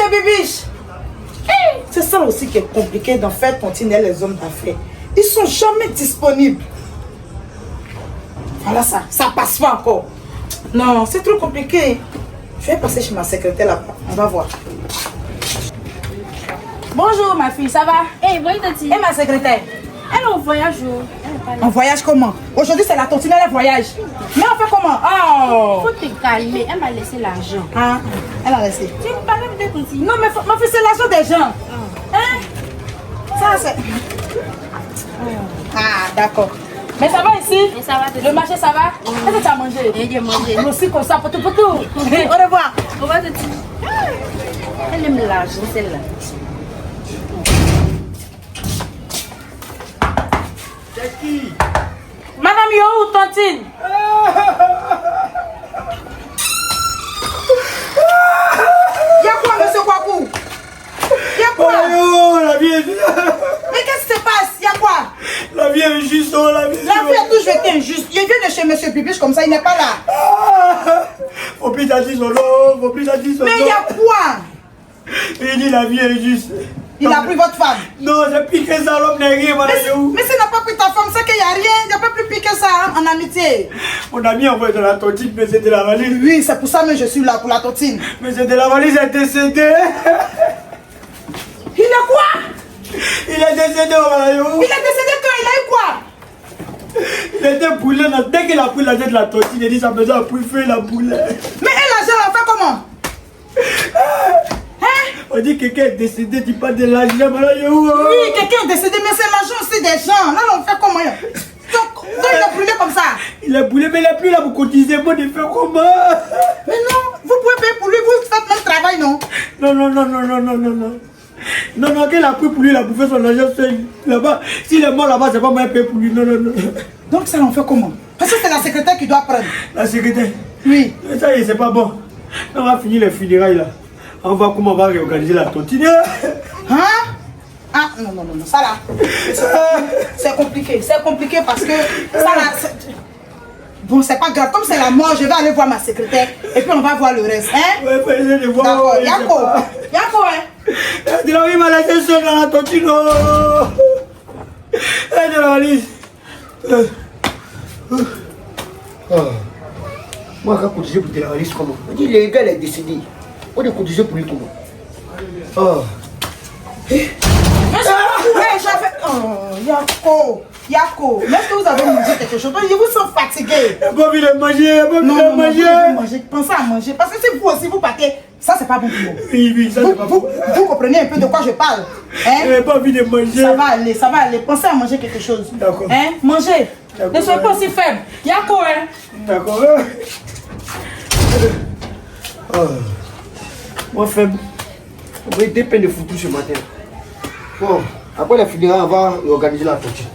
Bibiche. C'est ça aussi qui est compliqué d'en faire tontiner les hommes d'affaires. Ils sont jamais disponibles. Voilà ça, ça passe pas encore. Non, c'est trop compliqué. Je vais passer chez ma secrétaire là-bas, on va voir. Bonjour ma fille, ça va? Hey, voyez Tati. Et ma secrétaire? Elle est en voyage. Elle est pas là. En voyage comment? Aujourd'hui c'est la tontine, elle voyage. Mais on fait comment? Oh! Faut te calmer, elle m'a laissé l'argent. Ah, elle a laissé. Tu me parlais peut-être aussi. Non mais ma fille c'est l'argent des gens. Hein? Ça c'est... Ah d'accord. Mais ça va ici? Et ça va Tati. Le marché ça va? Est-ce que tu as mangé? Et j'ai mangé. Moi aussi comme ça, potou potou. Au revoir. Au revoir Tati. Elle aime l'argent celle-là. C'est qui? Madame Yo, Tantine? Y'a quoi, monsieur Kwaku? Y'a quoi? Oh, la vie est... Mais qu'est-ce qui se passe? Y'a quoi? La vie est injuste, oh, la vie. La vie a toujours été injuste. Il vient de chez monsieur Bibiche comme ça, il n'est pas là. Faut plus t'as dit son nom, faut plus t'as dit son nom. Mais y'a quoi? Il dit la vie est injuste. Il a pris votre femme. Non, j'ai piqué ça, l'homme n'est rien, madame Yahoo. Mais s'il n'a pas pris ta femme, c'est qu'il n'y a rien. Il n'a pas plus piquer ça hein, en amitié. Mon ami envoyé de la tontine, mais c'est de la valise. Oui, c'est pour ça que je suis là, pour la tontine. Mais c'est de la valise, elle est décédée. Il est quoi? Il est décédé, madame Yahoo. Il est décédé quand il a eu quoi? Il était boulé, dès qu'il a pris la tête de la tontine, il a dit ça faisait un peu feu, la boulée. Mais elle, l'argent, on fait comment? On dit que quelqu'un est décédé, tu parles de l'argent, madame Yahoo. Oui, quelqu'un est décédé, mais c'est l'argent aussi des gens. Là, on fait comment? Donc il est brûlé comme ça. Il est boulé, mais il n'est plus là pour cotiser. Moi, de faire comment? Mais non, vous pouvez payer pour lui, vous faites même travail, non? Non. Non, qu'elle a pris pour lui, il a bouffé son argent seul. Là-bas, s'il est mort là-bas, c'est pas moi qui paye pour lui. Non. Donc ça, on fait comment? Parce que c'est la secrétaire qui doit prendre. La secrétaire? Oui. Ça y est, c'est pas bon. On va finir les funérailles là. On va voir comment on va réorganiser la tontine. Hein? Ah, non, ça là. C'est compliqué. C'est compliqué parce que ça là. Bon, c'est pas grave. Comme c'est la mort, je vais aller voir ma secrétaire et puis on va voir le reste. Hein? Ouais, faut essayer de voir. D'accord, Yako, hein? De la vie m'a laissé seul dans la tontine. Et de la valise. Moi, quand je cotisais pour de la valise, comment? On dit le gars est décédé. On a cotisé pour lui comment? Oh. Yako, est-ce que vous avez mangé quelque chose? Vous sont fatigués. Il n'a pas envie de manger, Non, pensez à manger. Parce que si vous aussi vous partez, ça c'est pas bon pour vous. Oui, ça c'est pas bon. Vous comprenez un peu de quoi je parle. Hein? Il n'a pas envie de manger. Ça va aller. Pensez à manger quelque chose. D'accord. Hein? Mangez. Ne soyez pas aussi faible. Yako, hein? D'accord. Moi faible. On va aider peine de foutu ce matin. Bon, après la funéraille, on va organiser la tontine.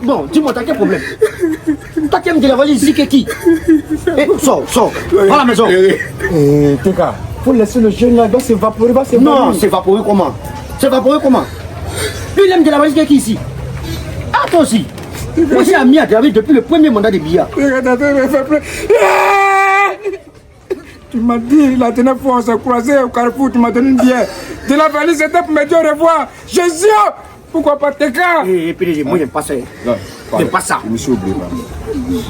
Bon, dis-moi, t'as quel problème? Toi qui aimes de la valise ici, qui? Sors. À la maison. Teka, faut laisser le jeune là, il doit s'évaporer, Non, s'évaporer comment? Lui, il aime de la valise qui ici. Ah, toi aussi. Moi, j'ai ami à David depuis le premier mandat de billard. Tu m'as dit la dernière fois on s'est croisé au Carrefour, tu m'as donné une bière. De la valise, c'était pour me dire au revoir. Jésus, pourquoi pas Teka? PDG, moi j'aime pas ça. J'aime pas ça. Je me suis oublié.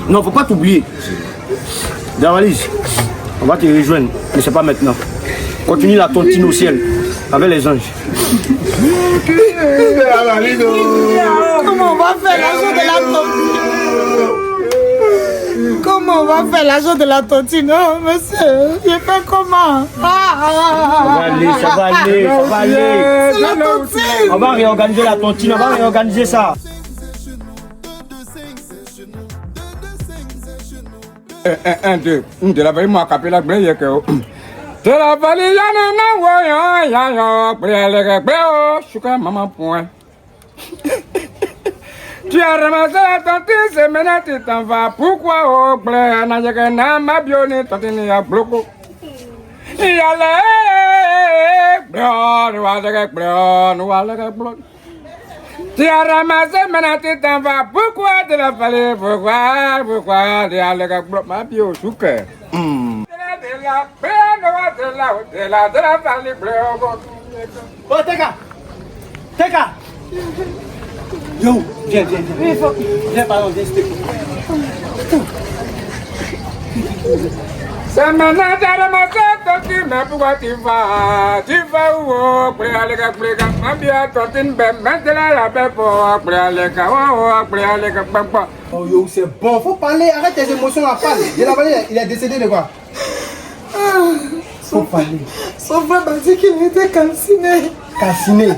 Non, faut pas t'oublier. De la valise, on va te rejoindre, mais c'est pas maintenant. Continue la tontine au ciel avec les anges. Comment on va va faire l'argent de la tontine? Comment on va faire l'argent de la tontine? Oh, monsieur, je fais comment? Ça va aller, ça va aller, ça va aller. C'est la tontine. On va réorganiser la tontine, on va réorganiser ça. Un, deux. De la vallée, moi, capé la blague, que. De la vallée, y'en a, maman, point. Tu as ramassé la tontine, c'est maintenant tu t'en vas. Pourquoi, oh, blé, n'a pas n'a ma bionne, tontine, y'a bloco. Il y a les blé, tu as ramassé, maintenant tu t'en vas. Pourquoi tu l'as fallu? Pourquoi tu as les blocs, ma bio, sous cœur. Oh, Teka! Teka! Yo, viens. Viens, pardon, viens, s'il te plaît. C'est maintenant tu as ramassé tontine, mais pourquoi tu vas? Tu vas où? Ma bio, tontine, maintenant la belle pour Oh yo, c'est bon, faut parler, arrête tes émotions à parler. De la vallée, il est décédé de quoi? Faut parler. Son frère m'a dit qu'il était calciné. Calciné.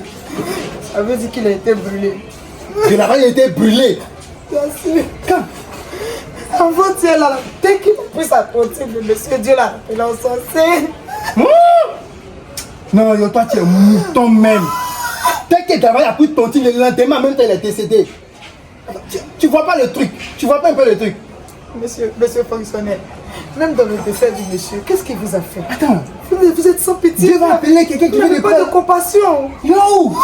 Ça veut dire qu'il a été brûlé. De la vallée, il était brûlé. Calciné. Quand? Avant-hier là, dès qu'il a pris sa tontine, le monsieur Dieu là, il a encensé. Non, yo, toi tu es mouton même. Dès que Gavin a pris ton tontine, le lendemain même quand il est décédé. Tu vois pas le truc, tu vois pas un peu le truc. Monsieur fonctionnaire, même dans le décès du monsieur, qu'est-ce qu'il vous a fait? Attends, Vous êtes sans pitié. Dieu va appeler quelqu'un qui Vous veut n'avez des pas de compassion. Yo!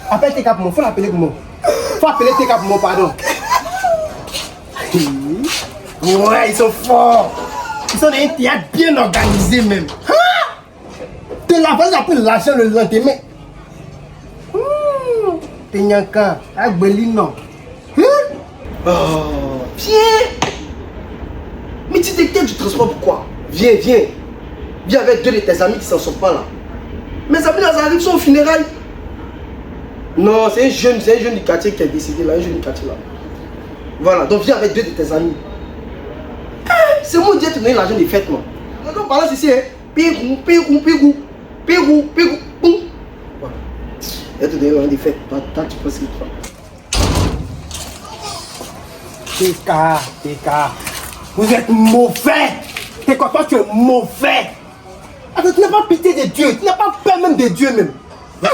Appelle tes cap, faut l'appeler pour moi. Faut appeler tes cap pour moi, pardon. Ouais, ils sont forts. Ils sont des théâtres bien organisés même. De la base, après l'argent le lendemain. T'es nyanka, avec Belino. Oh, viens. Mais tu t'inquiètes du transport pourquoi? Viens. Viens avec deux de tes amis qui s'en sortent pas là. Mes amis là, ça arrive, sont au funérailles. Non, c'est un jeune du quartier qui est décédé là, un jeune du quartier là. Voilà, donc viens avec deux de tes amis. C'est moi qui ai donné l'argent des fêtes, moi. Donc par là, c'est ici, hein. Pégou. Boum. Voilà. Je vais te donner l'argent des fêtes. Toi, tu penses que toi. Teka. Vous êtes mauvais. T'es quoi, toi, tu es mauvais. Attends, tu n'as pas pitié de Dieu. Tu n'as pas peur même de Dieu même.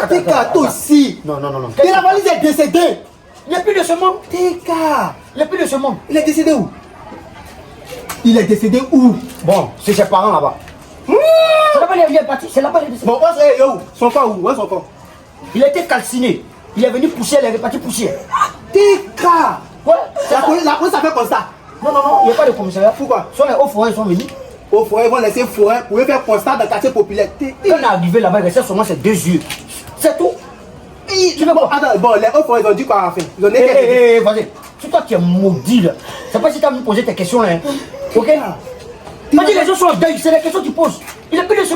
Teka, toi aussi. Non. Et la valise est décédée. Il n'y a plus de ce monde. Teka. Il n'y a plus de ce monde. Il est décédé où? Il est décédé où? Bon, c'est ses parents là-bas. C'est là-bas il est parti, c'est là-bas il est décédé. Bon, yo, son corps où? Où est son corps? Il a été calciné. Il est venu pousser, il est reparti pousser. Teka. Ouais, La police a fait comme ça. Non, il n'y a pas de commissariat. Pourquoi? Soit les hauts forêts sont venus. Au forêt, ils vont laisser forêt pour faire constat dans le quartier populaire. Quand on est arrivé là-bas, il restait seulement ses deux yeux. C'est tout. Tu veux quoi? Attends, bon, les hauts forêts, ils ont dit quoi à la fin? Ils ont dit vas-y. C'est toi qui es maudit là. C'est pas si tu as me poser tes questions là. Ok? Pas dit les gens sont en deuil, c'est les questions que tu poses. Il a plus de ce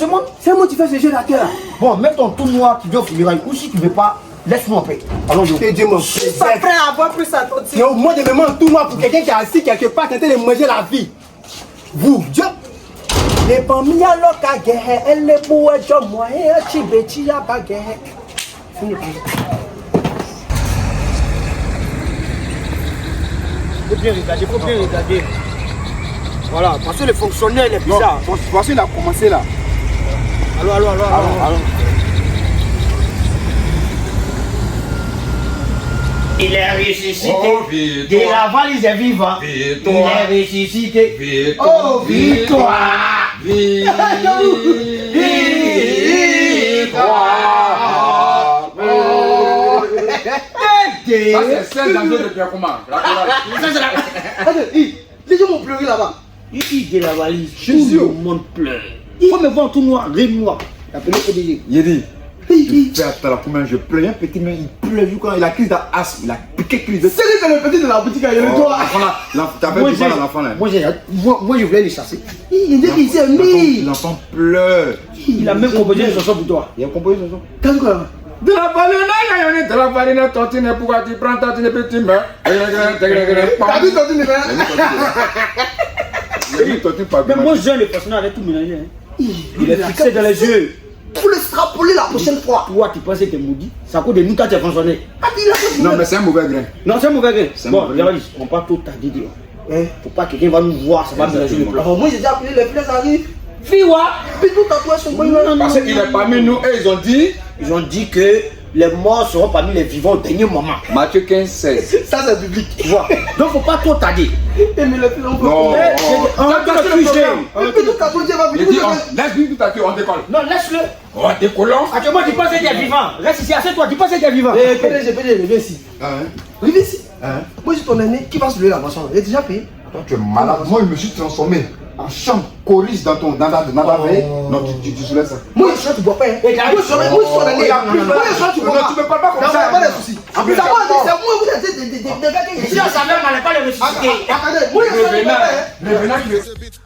monde, C'est moi qui fais ce jeu là, là. Bon, mets ton tout noir qui vient au funérailles. Ou si tu veux pas, laisse-moi en paix. Allons-y. C'est Dieu, mon Je suis pas prêt à avoir plus sa tontine. Yo, moi, je me mets tout noir pour quelqu'un qui est assis quelque part en train de manger la vie. Vous, Dieu. Les pommes, y'a l'oka guerre, elle est pour être moi, et un chibeti, y'a pas guerre. Faut bien regarder. Voilà, parce que le fonctionnaire il est bizarre. Voici, il a commencé là. Allons. Il est ressuscité. Oh, victoire. De la valise est vivant. Victoire. Il est ressuscité. Victoire. Oh, victoire. Victoire. Ça, c'est celle dans de Pierre Comment. Les gens vont pleurer là-bas. Il dit de la valise. Jésus. Tout le monde pleure. Il faut me voir tout noir, rire noir. Appelez le PDG. Yedi, je fais attends comment je pleure. Un petit mais il pleure quand il a crise d'asthme, il a piqué crise de. C'est lui, c'est le petit de la boutique, il y a le toit. T'as fait du mal à l'enfant là. Moi, je voulais les chasser. Il dit qu'il s'est mis. L'enfant pleure. Il a même composé une chanson pour toi. Il a composé une chanson. T'as vu quoi? De la farine, de la farine, tontine, pourquoi tu prends tontine, puis tu meurs. T'as dit tontine, Mais moi, jeune, le personnage avait tout mélangé. Hein. Il est fixé dans les yeux. Pour l'extrapoler la prochaine fois. Toi, tu pensais que t'es maudit. C'est à cause de nous quand tu as fonctionné. Non, mais c'est un mauvais grain. Non, c'est un mauvais grain. Bon, mauvais. Yavalis, on va tout tarder. Faut pas que quelqu'un va nous voir, ça va mélanger le plat. Moi j'ai déjà appelé les filles arrivent. Fiwa. Puis tout tatouage sur moi. Parce qu'il est parmi nous et Ils ont dit que les morts seront parmi les vivants au dernier moment. Matthieu 15, 16. Ça c'est public. Tu vois. Donc faut pas trop tarder. Mais les filles ont Non. On va tout toucher. Puis tout tatouage va Il venir. dit, laisse-lui tout à on décolle. Non, laisse-le. On décollons. Actuellement, tu penses qu'il est vivant. Reste ici, assieds-toi, tu penses qu'il est vivant. PDG, viens ici. Viens ici. Moi je suis ton aîné, qui va se lever la boisson? Il est déjà payé. Toi, tu es malade. Moi, je me suis transformé en chambre choriste dans ta veille. Non, tu soulèves ça. Moi je suis tu bois pas. Moi je suis ton aîné. Moi je suis tu bois pas. Tu me parles pas comme ça. Pas de soucis. C'est moi, vous êtes des gars qui. Si on savait, on n'allait pas le ressusciter. Attendez, moi je suis Revenant,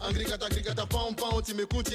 Agricata, pom, pom, tu m'écoutes,